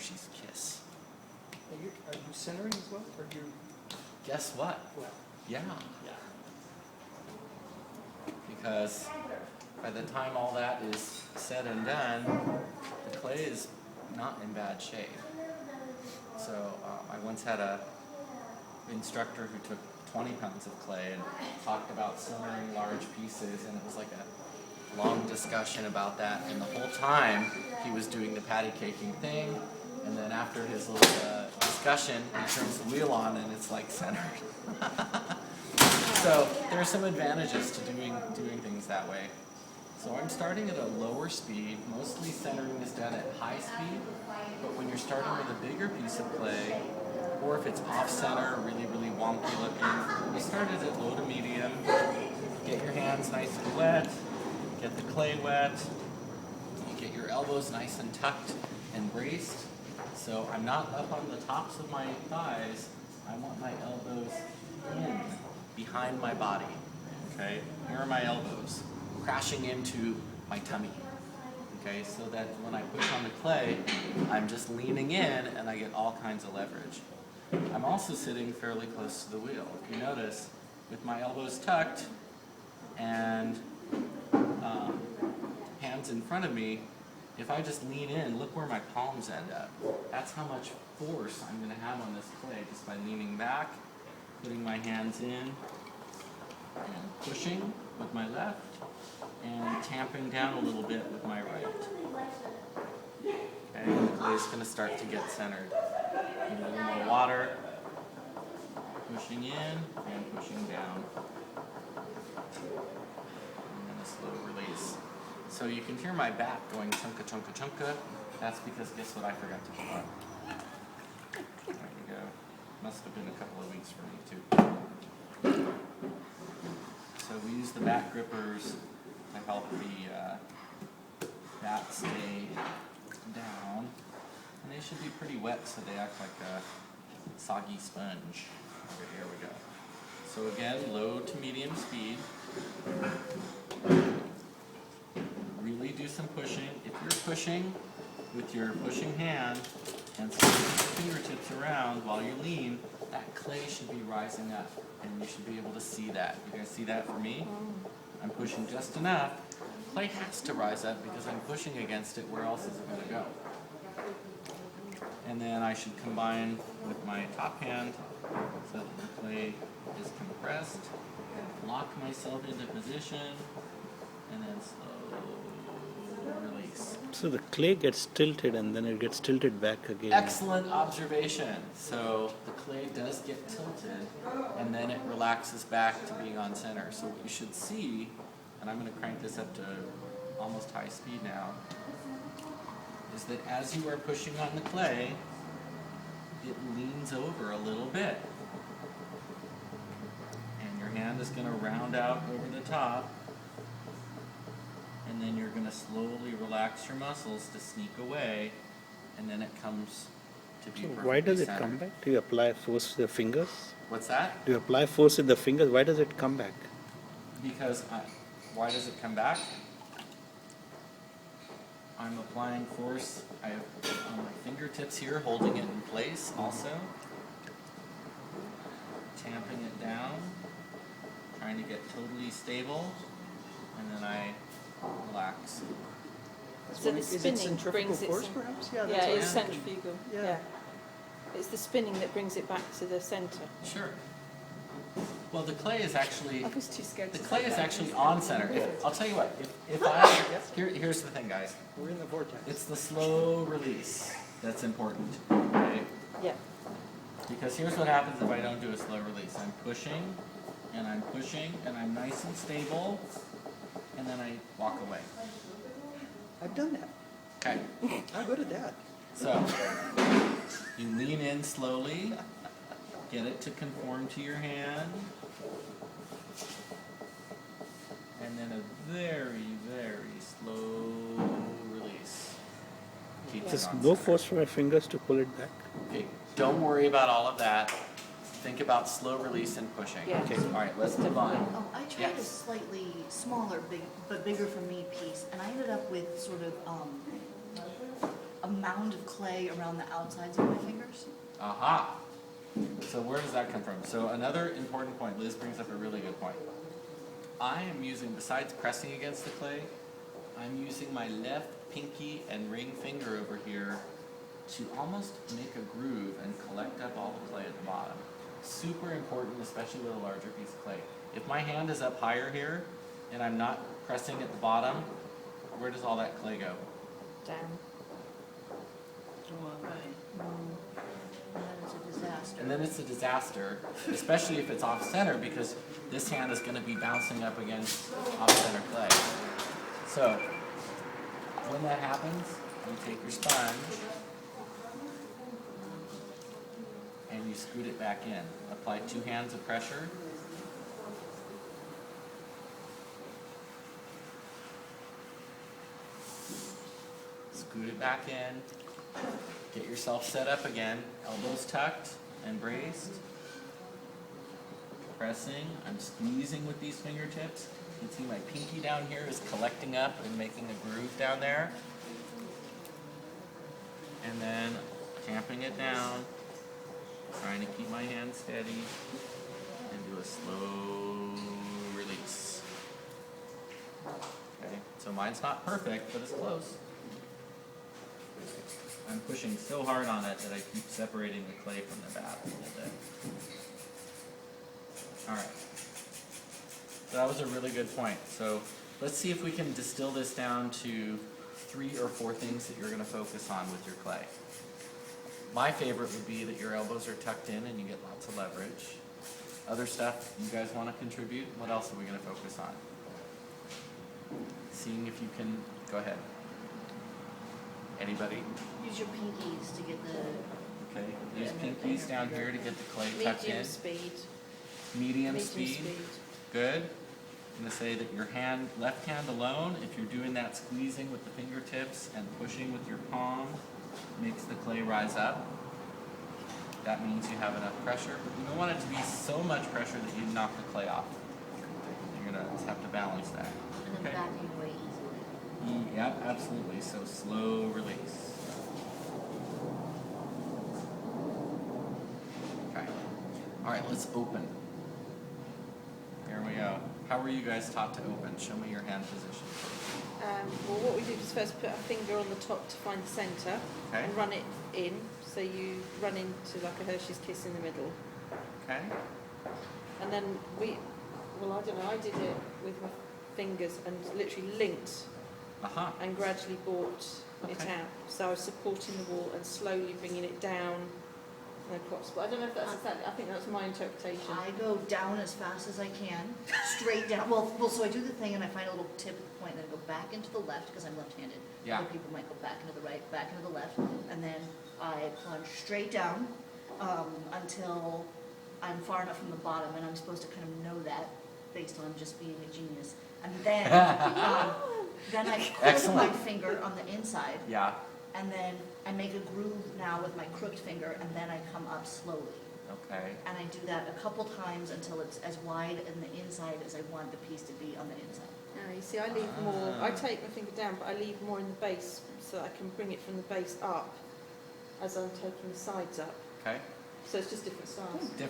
Hershey's Kiss. Are you centering as well, or you? Guess what? Well, Yeah. yeah. Because by the time all that is said and done, the clay is not in bad shape. So I once had a instructor who took 20 pounds of clay and talked about centering large pieces, and it was like a long discussion about that, and the whole time he was doing the patty caking thing, and then after his little discussion, he turns the wheel on and it's like centered. So there are some advantages to doing things that way. So I'm starting at a lower speed. Mostly centering is done at high speed, but when you're starting with a bigger piece of clay, or if it's off center, really, really wonky looking, you start it at low to medium. Get your hands nice and wet, get the clay wet, you get your elbows nice and tucked and braced. So I'm not up on the tops of my thighs, I want my elbows in, behind my body, okay? Here are my elbows, crashing into my tummy, okay? So that when I push on the clay, I'm just leaning in and I get all kinds of leverage. I'm also sitting fairly close to the wheel. If you notice, with my elbows tucked and hands in front of me, if I just lean in, look where my palms end up. That's how much force I'm going to have on this clay just by leaning back, putting my hands in, and pushing with my left, and tamping down a little bit with my right. Okay, and the clay is going to start to get centered. Need a little more water, pushing in and pushing down, and then a slow release. So you can hear my back going chunka chunka chunka. That's because guess what I forgot to pull up. There you go. Must have been a couple of weeks for me too. So we use the back grippers to help the bat stay down. And they should be pretty wet so they act like a soggy sponge. Okay, here we go. So again, low to medium speed. Really do some pushing. If you're pushing with your pushing hand and swinging your fingertips around while you lean, that clay should be rising up, and you should be able to see that. You guys see that for me? I'm pushing just enough. Clay has to rise up because I'm pushing against it. Where else is it going to go? And then I should combine with my top hand so that the clay is compressed, lock myself into position, and then slow release. So the clay gets tilted and then it gets tilted back again. Excellent observation. So the clay does get tilted and then it relaxes back to being on center. So what you should see, and I'm going to crank this up to almost high speed now, is that as you are pushing on the clay, it leans over a little bit. And your hand is going to round out over the top. And then you're going to slowly relax your muscles to sneak away, and then it comes to be So perfectly why does it centered. come back? Do you apply force with the fingers? What's that? Do you apply force with the fingers? Why does it come back? Because why does it come back? I'm applying force. I have on my fingertips here, holding it in place also. Tamping it down, trying to get totally stable, and then I relax. So the Is it spinning centrifugal brings it force, cen- perhaps? Yeah, Yeah, that's what it's I'm thinking. centrifugal. Yeah. Yeah. It's the spinning that brings it back to the centre. Sure. Well, the clay is actually I was too scared the to clay say is that. actually on center. I'll tell you what. If I here's the thing, guys. We're in the vortex. It's the slow release that's important. Okay. Yeah. Because here's what happens if I don't do a slow release. I'm pushing, and I'm nice and stable, and then I walk away. I've done that. Okay. I'm good at that. So, you lean in slowly, get it to conform to your hand, and then a very, very slow release. Keeps it There's on no center. force from my fingers to pull it back. Okay, don't worry about all of that. Think about slow release and pushing. Yeah. Okay. All right, let's move on. Oh, I tried a Yes. slightly smaller, but bigger for me piece, and I ended up with sort of a mound of clay around the outsides of my fingers. Aha. So where does that come from? So another important point, Liz brings up a really good point. I am using, besides pressing against the clay, I'm using my left pinky and ring finger over here to almost make a groove and collect up all the clay at the bottom. Super important, especially with a larger piece of clay. If my hand is up higher here and I'm not pressing at the bottom, where does all that clay go? Down. Right. And then it's a disaster. And then it's a disaster, especially if it's off-center, because this hand is going to be bouncing up against off-center clay. So, when that happens, you take your sponge and you scoot it back in. Apply 2 hands of pressure. Scoot it back in. Get yourself set up again. Elbows tucked and braced. Pressing. I'm squeezing with these fingertips. You can see my pinky down here is collecting up and making a groove down there. And then tamping it down. Trying to keep my hand steady. And do a slow release. Okay, so mine's not perfect, but it's close. I'm pushing so hard on it that I keep separating the clay from the bath a little bit. Alright. So that was a really good point. So let's see if we can distill this down to 3 or 4 things that you're going to focus on with your clay. My favorite would be that your elbows are tucked in and you get lots of leverage. Other stuff you guys want to contribute? What else are we going to focus on? Seeing if you can, go ahead. Anybody? Use your pinkies to get the. Okay, use pinkies down here to get the clay tucked in. Medium speed. Medium speed. Good. I'm going to say that your hand, left hand alone, if you're doing that squeezing with the fingertips and pushing with your palm, makes the clay rise up. That means you have enough pressure, but you don't want it to be so much pressure that you knock the clay off. You're going to have to balance that. And then Okay. backing away easily. Yep, absolutely. So slow release. Okay. All right, let's open. Here we go. How were you guys taught to open? Show me your hand position. Well, what we do is first put our finger on the top to find the centre Okay. and run it in. So you run into like a Hershey's Kiss in the middle. Okay. And then I don't know, I did it with my fingers and literally linked Aha. and gradually brought it Okay. out. So I was supporting the wall and slowly bringing it down and across. But I don't know if that's exactly, I think that's my interpretation. I go down as fast as I can, straight down. Well, so I do the thing and I find a little tip at the point, then I go back into the left because I'm left-handed. Yeah. Other people might go back into the right, back into the left, and then I plunge straight down until I'm far enough from the bottom, and I'm supposed to kind of know that based on just being a genius. And then, then I pull my Excellent. finger on the inside, Yeah. and then I make a groove now with my crooked finger, and then I come up slowly. Okay. And I do that a couple times until it's as wide in the inside as I want the piece to be on the inside. No, you see, I leave more, I take my finger down, but I leave more in the base so that I can bring it from the base up as I'm taking the sides up. Okay. So it's just different styles. Different.